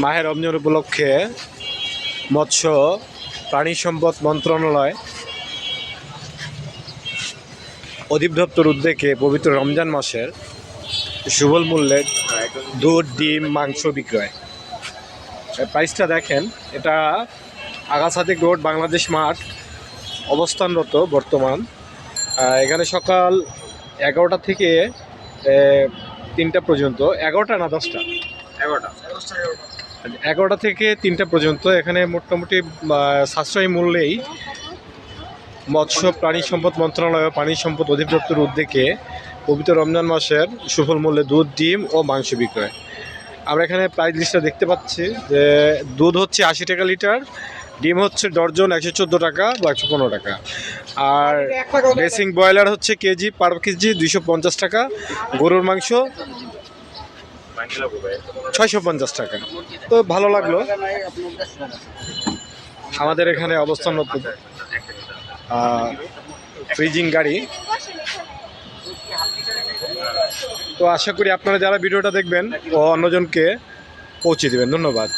মাহে রমজান উপলক্ষে মৎস্য প্রাণী সম্পদ মন্ত্রণালয় অধিদপ্তর উদ্যোগে পবিত্র রমজান মাসের সুবল মূল্যে দুধ, ডিম, মাংস বিক্রয়। প্রাইসটা দেখেন, এটা আগাছাদিক রোড, বাংলাদেশ মাঠ অবস্থানরত বর্তমান। এখানে সকাল 11টা থেকে 3টা পর্যন্ত, 11টা না 10টা, 11টা থেকে 3টা পর্যন্ত এখানে মোটামুটি সাশ্রয়ী মূল্যেই মৎস্য প্রাণী সম্পদ মন্ত্রণালয় ও পানি সম্পদ অধিদপ্তর উদ্যোগে পবিত্র রমজান মাসের সুফল মূল্যে দুধ, ডিম ও মাংস বিক্রয়। আমরা এখানে প্রাইস লিস্টটা দেখতে পাচ্ছি যে দুধ হচ্ছে 80 টাকা লিটার, ডিম হচ্ছে ডর্জন 114 টাকা বা 115 টাকা, আর রেসিং ব্রয়লার হচ্ছে কেজি পার কেজি 250 টাকা, গরুর মাংস 650 টাকা। তো ভালো লাগলো। আমাদের এখানে অবস্থানরত ফ্রিজিং গাড়ি। তো আশা করি আপনারা যারা ভিডিওটা দেখবেন ও অন্যজনকে পৌঁছে দেবেন। ধন্যবাদ।